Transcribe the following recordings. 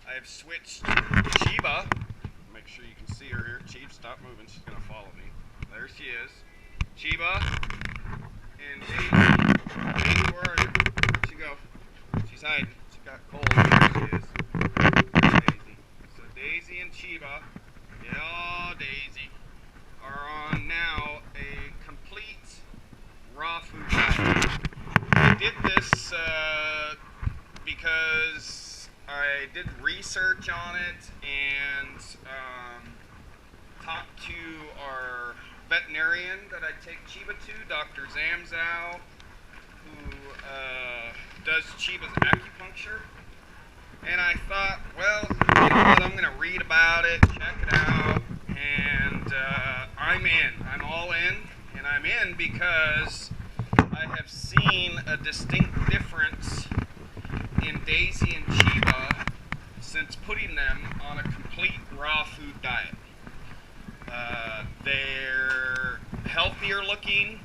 I have switched Chiba. Make sure you can see her here. Chiba, stop moving. She's going to follow me. There she is. Chiba and Daisy. Daisy, where are you? Where'd she go? She's hiding. She got cold. There she is. Daisy. So Daisy and Chiba, yeah, Daisy, are on now a complete raw food diet. I did this because I did research on it and talked to our veterinarian that I take Chiba to, Dr. Zamzow, who does Chiba's acupuncture. And I thought, well, you know what, I'm going to read about it, check it out, and I'm in. I'm all in, and I'm in because I have seen a distinct difference in Daisy and Chiba since putting them on a complete raw food diet. They're healthier looking.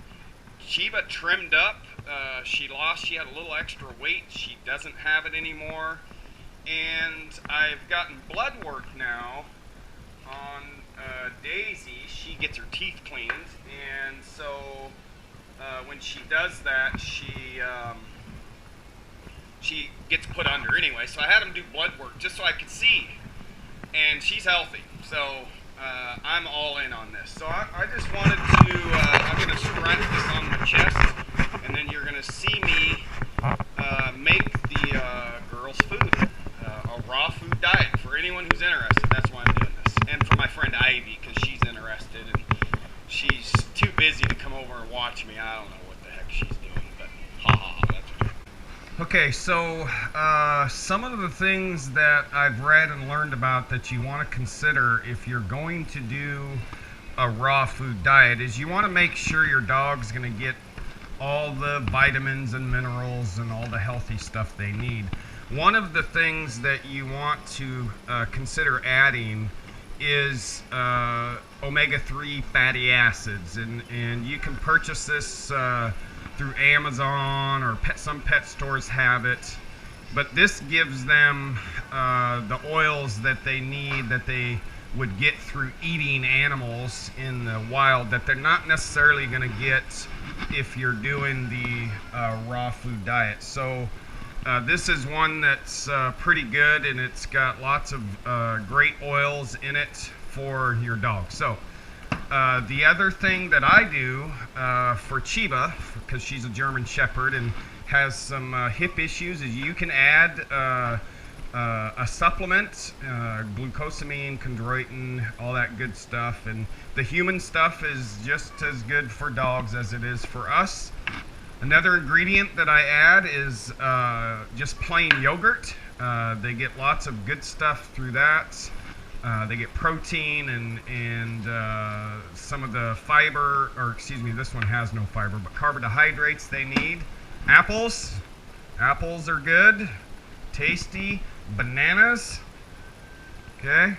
Chiba trimmed up. She had a little extra weight. She doesn't have it anymore. And I've gotten blood work now on Daisy. She gets her teeth cleaned, and so when she does that, she gets put under anyway. So I had him do blood work just so I could see, and she's healthy. So I'm all in on this. So I just wanted to. I'm going to scratch this on my chest, and then you're going to see me make the girls' food. A raw food diet for anyone who's interested. That's why I'm doing this. And for my friend Ivy, because she's interested and she's too busy to come over and watch me. I don't know what the heck she's doing, but ha ha ha, that's okay. Okay, so some of the things that I've read and learned about that you want to consider if you're going to do a raw food diet is you want to make sure your dog's going to get all the vitamins and minerals and all the healthy stuff they need. One of the things that you want to consider adding is omega-3 fatty acids, and you can purchase this through Amazon or some pet stores have it, but this gives them the oils that they need that they would get through eating animals in the wild that they're not necessarily going to get if you're doing the raw food diet. So this is one that's pretty good, and it's got lots of great oils in it for your dog. So the other thing that I do for Chiba, because she's a German Shepherd and has some hip issues, is you can add a supplement, glucosamine, chondroitin, all that good stuff. And the human stuff is just as good for dogs as it is for us. Another ingredient that I add is just plain yogurt. They get lots of good stuff through that. They get protein and some of the fiber, or excuse me, this one has no fiber, but carbohydrates they need. Apples are good, tasty. Bananas, okay,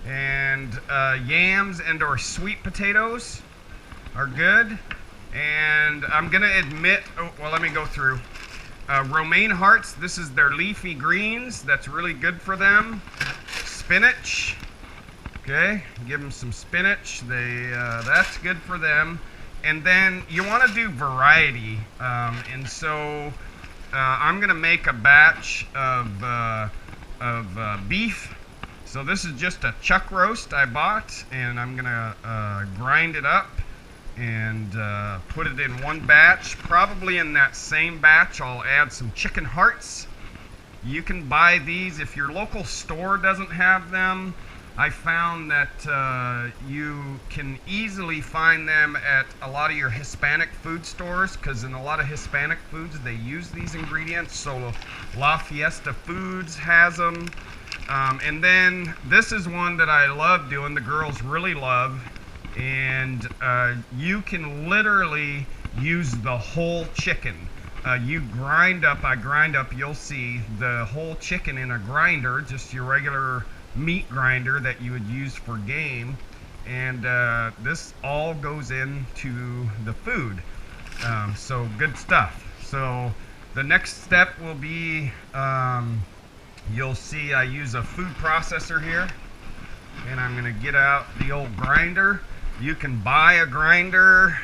and yams and or sweet potatoes are good. And I'm gonna admit, let me go through. Romaine hearts, this is their leafy greens. That's really good for them. Spinach, okay, give them some spinach. That's good for them. And then you want to do variety, and so I'm gonna make a batch of beef. So this is just a chuck roast I bought, and I'm gonna grind it up and put it in one batch. Probably in that same batch I'll add some chicken hearts. You can buy these if your local store doesn't have them. I found that you can easily find them at a lot of your Hispanic food stores, because in a lot of Hispanic foods they use these ingredients. So La Fiesta Foods has them. And then this is one that I love doing, the girls really love, and you can literally use the whole chicken. I grind up, you'll see the whole chicken in a grinder, just your regular meat grinder that you would use for game, and this all goes into the food. So good stuff. So the next step will be You'll see I use a food processor here, and I'm going to get out the old grinder. You can buy a grinder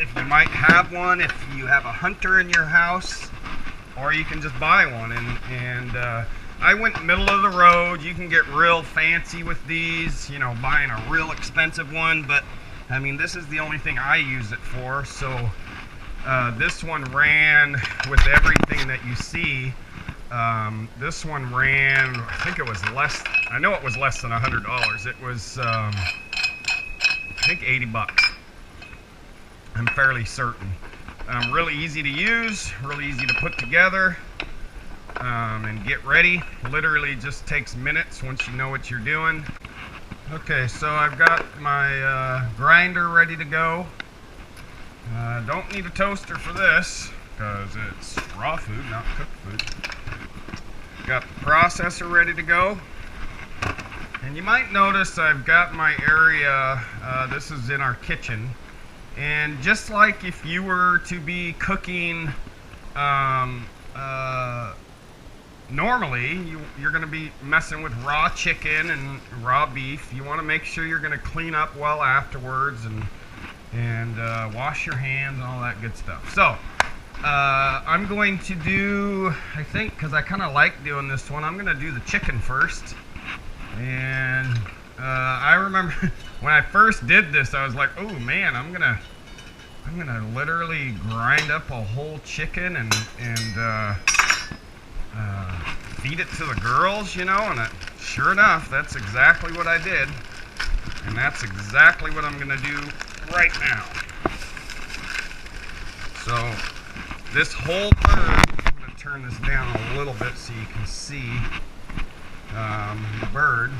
if you might have one, if you have a Hunter in your house, or you can just buy one. And I went middle of the road. You can get real fancy with these, you know, buying a real expensive one, but I mean, this is the only thing I use it for. So this one ran with everything that you see. This one ran, I think it was less, I know it was less than $100. It was, I think 80 bucks. I'm fairly certain. Really easy to use, really easy to put together and get ready. Literally just takes minutes once you know what you're doing. Okay, so I've got my grinder ready to go. Don't need a toaster for this because it's raw food, not cooked food. Got the processor ready to go. And you might notice I've got my area, this is in our kitchen. And just like if you were to be cooking normally, you're going to be messing with raw chicken and raw beef. You want to make sure you're going to clean up well afterwards and wash your hands and all that good stuff. So I'm going to do, I think, because I kind of like doing this one, I'm going to do the chicken first. And I remember when I first did this, I was like, oh man, I'm gonna literally grind up a whole chicken and feed it to the girls, you know. And sure enough, that's exactly what I did, and that's exactly what I'm gonna do right now. So this whole bird, I'm gonna turn this down a little bit so you can see the bird.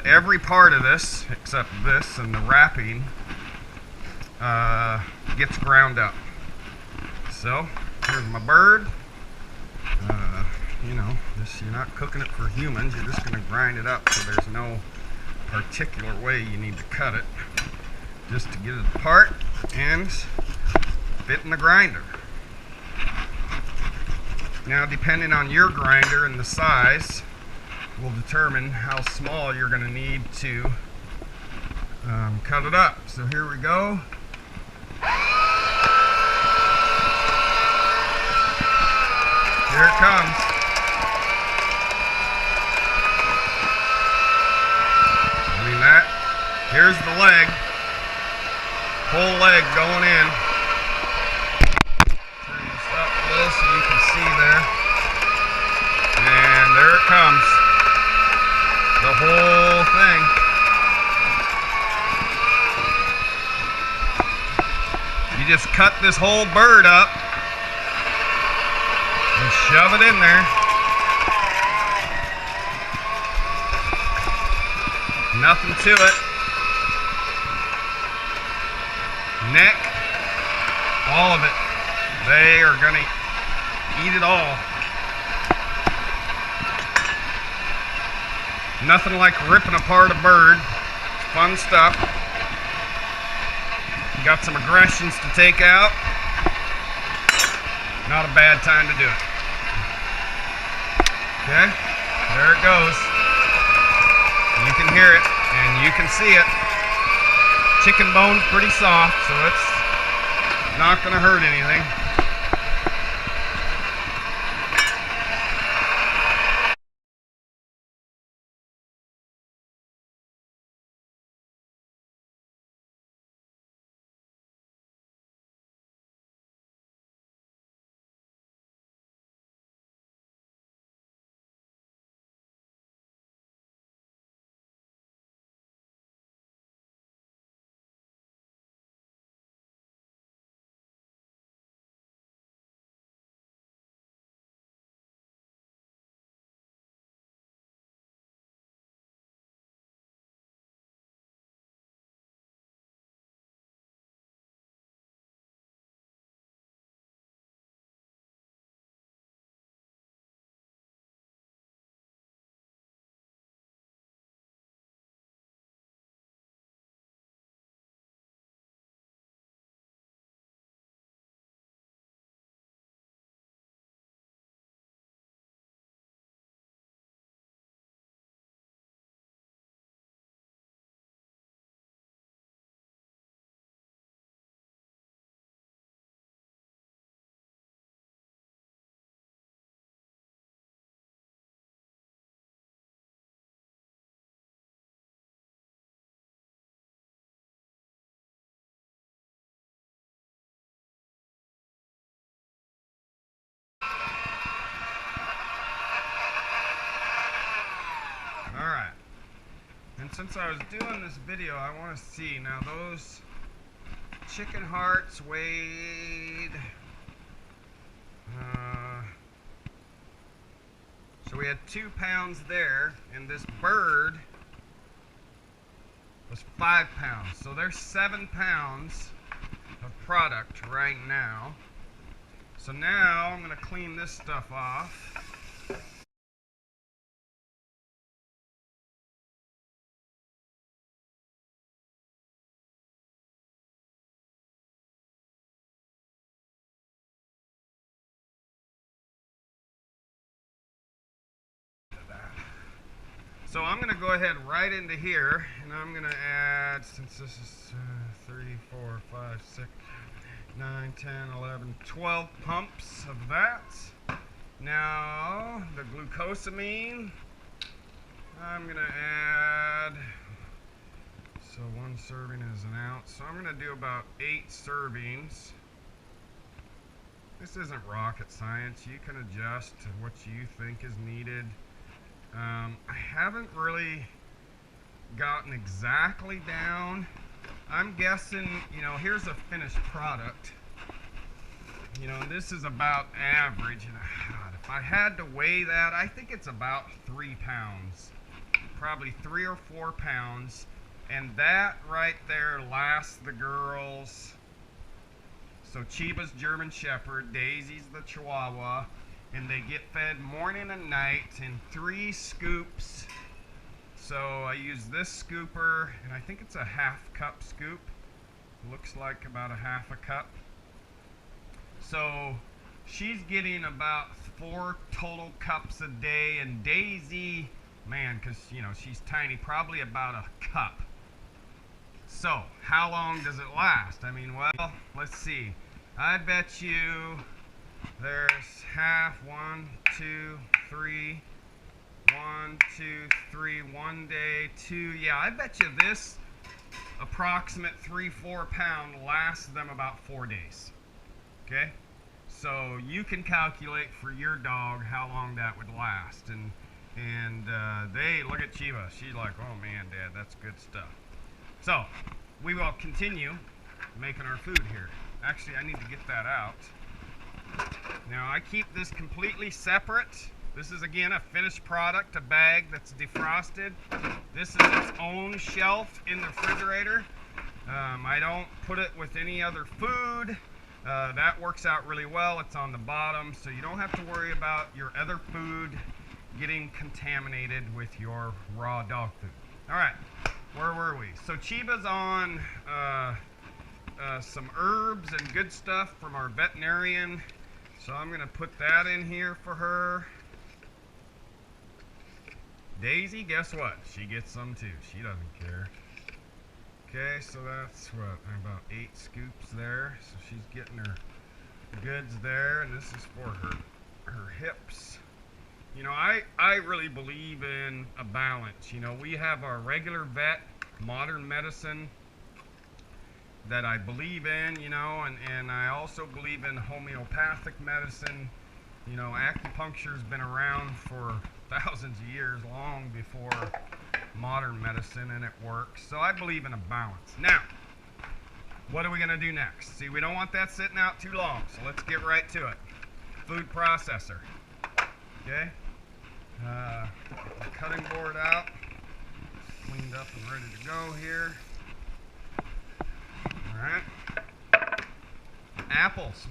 Every part of this, except this and the wrapping, gets ground up. So here's my bird. You know, you're not cooking it for humans. You're just going to grind it up. So there's no particular way you need to cut it. Just to get it apart and fit in the grinder. Now, depending on your grinder and the size, will determine how small you're going to need to cut it up. So here we go. Here it comes. I mean that. Here's the leg. Whole leg going in. Turn this up a little so you can see there. And there it comes. The whole thing. You just cut this whole bird up and shove it in there. Nothing to it. Neck, all of it. They are going to eat it all. Nothing like ripping apart a bird. It's fun stuff. Got some aggressions to take out. Not a bad time to do it. Okay, there it goes. You can hear it and you can see it. Chicken bone's pretty soft, so it's not going to hurt anything. since I was doing this video, I want to see now those chicken hearts weighed. So we had 2 pounds there, and this bird was 5 pounds. So there's 7 pounds of product right now. So now I'm going to clean this stuff off. So I'm going to go ahead right into here, and I'm going to add, since this is 3, 4, 5, 6, 9, 10, 11, 12 pumps of that. Now, the glucosamine, I'm going to add, so 1 serving is an ounce, so I'm going to do about 8 servings. This isn't rocket science. You can adjust to what you think is needed. I haven't really gotten exactly down. I'm guessing, you know, here's a finished product. You know, this is about average. And God, if I had to weigh that, I think it's about 3 pounds. Probably 3 or 4 pounds. And that right there lasts the girls. So Chiba's German Shepherd, Daisy's the Chihuahua. And they get fed morning and night in 3 scoops. So I use this scooper, and I think it's a 1/2 cup scoop. Looks like about a 1/2 cup. So she's getting about 4 total cups a day, and Daisy, man, because you know she's tiny, probably about a cup. So how long does it last? I mean, well, let's see. I bet you there's half, 1, 2, 3, 1, 2, 3, 1 day, 2. Yeah, I bet you this approximate 3-4 pound lasts them about 4 days. Okay, so you can calculate for your dog how long that would last. And they look at Chiba. She's like, oh man, Dad, that's good stuff. So we will continue making our food here. Actually, I need to get that out. Now I keep this completely separate. This is again a finished product, a bag that's defrosted. This is its own shelf in the refrigerator. I don't put it with any other food. That works out really well. It's on the bottom, so you don't have to worry about your other food getting contaminated with your raw dog food. All right, where were we? So Chiba's on some herbs and good stuff from our veterinarian. So I'm going to put that in here for her. Daisy, guess what? She gets some too. She doesn't care. Okay, so that's what, about 8 scoops there. So she's getting her goods there, and this is for her hips. You know, I really believe in a balance. You know, we have our regular vet, modern medicine, that I believe in, you know, and I also believe in homeopathic medicine. You know, acupuncture's been around for thousands of years, long before modern medicine, and it works. So I believe in a balance. Now, what are we going to do next? See, we don't want that sitting out too long, so let's get right to it. Food processor. Okay? Get the cutting board out. Cleaned up and ready to go here. Alright. Apples.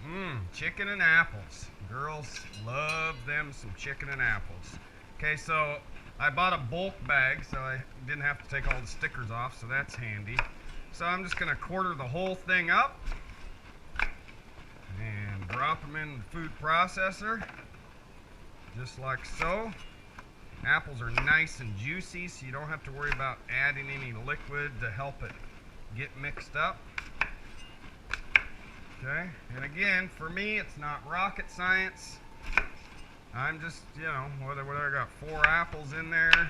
Chicken and apples. Girls love them some chicken and apples. Okay, so I bought a bulk bag, so I didn't have to take all the stickers off, so that's handy. So I'm just going to quarter the whole thing up and drop them in the food processor, just like so. Apples are nice and juicy, so you don't have to worry about adding any liquid to help it get mixed up. Okay, and again, for me, it's not rocket science. I'm just, you know, what I got 4 apples in there.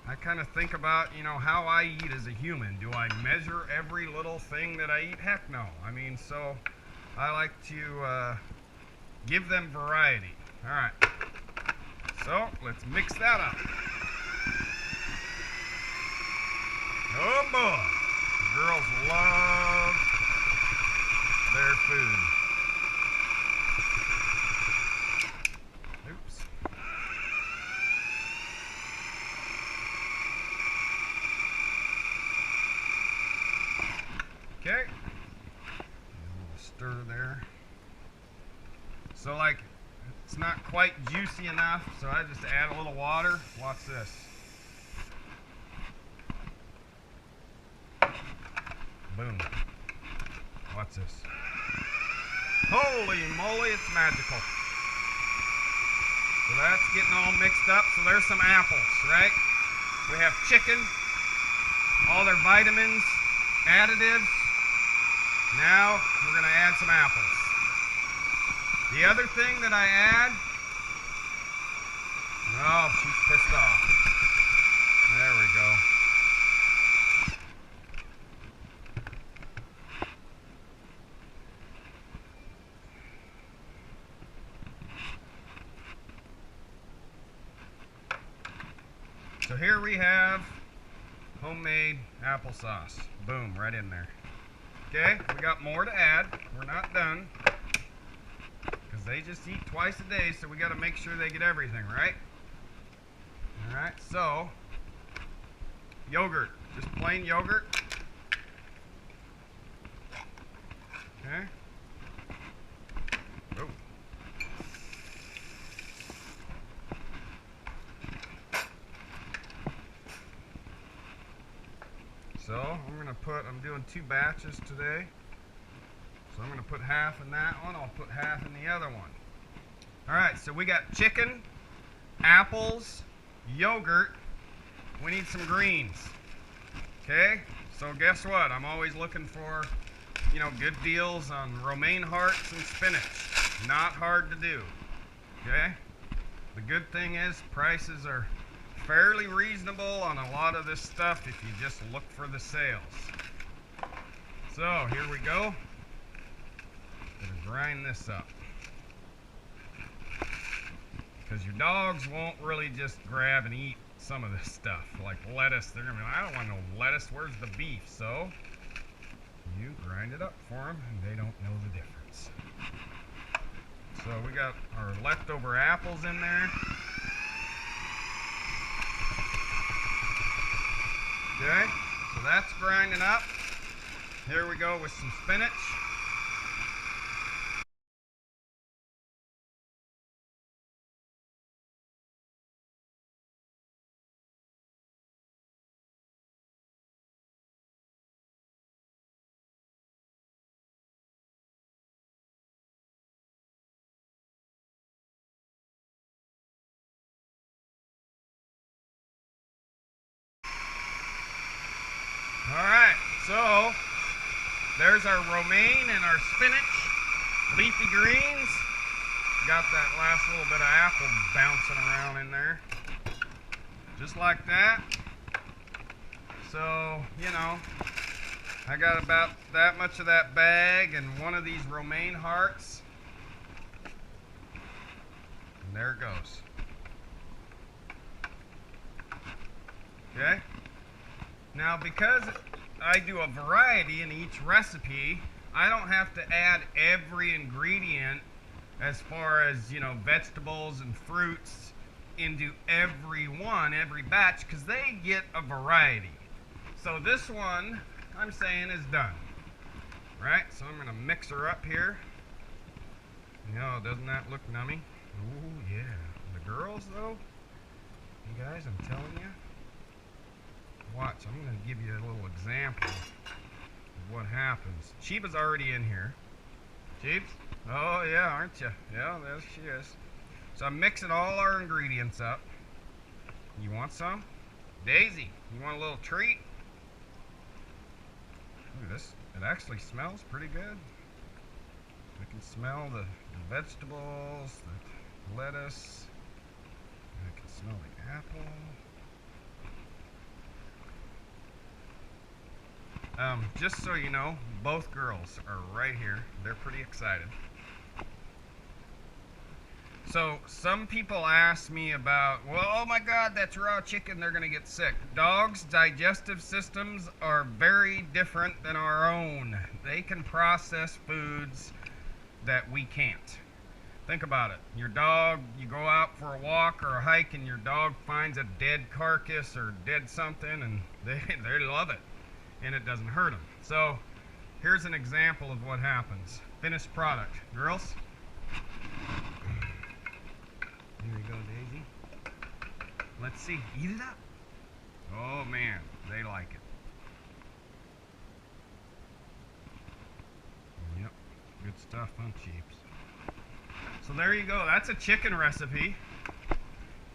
I kind of think about, you know, how I eat as a human. Do I measure every little thing that I eat? Heck no. I mean, so I like to give them variety. All right. So let's mix that up. Oh boy, girls love their food. Oops. Okay. A little stir there. So like, it's not quite juicy enough, so I just add a little water. Watch this. Boom. Watch this. Holy moly, it's magical. So that's getting all mixed up. So there's some apples, right? We have chicken, all their vitamins, additives. Now we're going to add some apples. The other thing that I add, oh, she's pissed off. There we go. So here we have homemade applesauce. Boom, right in there. Okay, we got more to add. We're not done. Because they just eat twice a day, so we got to make sure they get everything, right? Alright, so yogurt. Just plain yogurt. Okay. Oh. So I'm doing 2 batches today. So I'm going to put half in that one. I'll put half in the other one. Alright, so we got chicken, apples, yogurt. We need some greens. Okay? So guess what? I'm always looking for, good deals on romaine hearts and spinach. Not hard to do. Okay? The good thing is prices are fairly reasonable on a lot of this stuff if you just look for the sales. So here we go. Gonna grind this up. Because your dogs won't really just grab and eat some of this stuff. Like lettuce, they're gonna be like, I don't want no lettuce, where's the beef? So you grind it up for them and they don't know the difference. So we got our leftover apples in there. Okay, so that's grinding up. Here we go with some spinach. Alright, so there's our romaine and our spinach, leafy greens. Got that last little bit of apple bouncing around in there. Just like that. So, I got about that much of that bag and one of these romaine hearts. And there it goes. Okay? Now, because I do a variety in each recipe, I don't have to add every ingredient as far as, vegetables and fruits into every batch, because they get a variety. So this one, I'm saying, is done. Right? So I'm going to mix her up here. Doesn't that look nummy? Ooh, yeah. The girls, though, you guys, I'm telling you, watch, I'm going to give you a little example of what happens. Sheba's already in here. Sheebs? Oh, yeah, aren't you? Yeah, there she is. So I'm mixing all our ingredients up. You want some? Daisy, you want a little treat? Look at this. It actually smells pretty good. I can smell the vegetables, the lettuce. I can smell the apple. Just so you know, both girls are right here. They're pretty excited. So some people ask me about, well, oh my God, that's raw chicken, they're gonna get sick. Dogs' digestive systems are very different than our own. They can process foods that we can't. Think about it. Your dog, you go out for a walk or a hike and your dog finds a dead carcass or dead something and they love it and it doesn't hurt them. So here's an example of what happens. Finished product. Girls? Here you go, Daisy. Let's see. Eat it up. Oh man, they like it. Yep. Good stuff, huh, Cheeps? So there you go. That's a chicken recipe.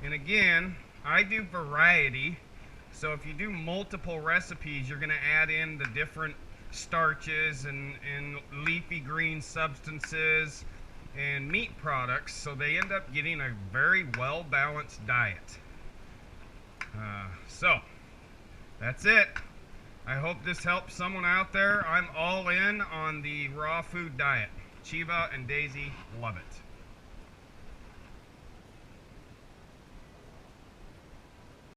And again, I do variety. So if you do multiple recipes, you're going to add in the different starches and leafy green substances and meat products, so they end up getting a very well balanced diet. So that's it. I hope this helps someone out there. I'm all in on the raw food diet. Chiva and Daisy love it.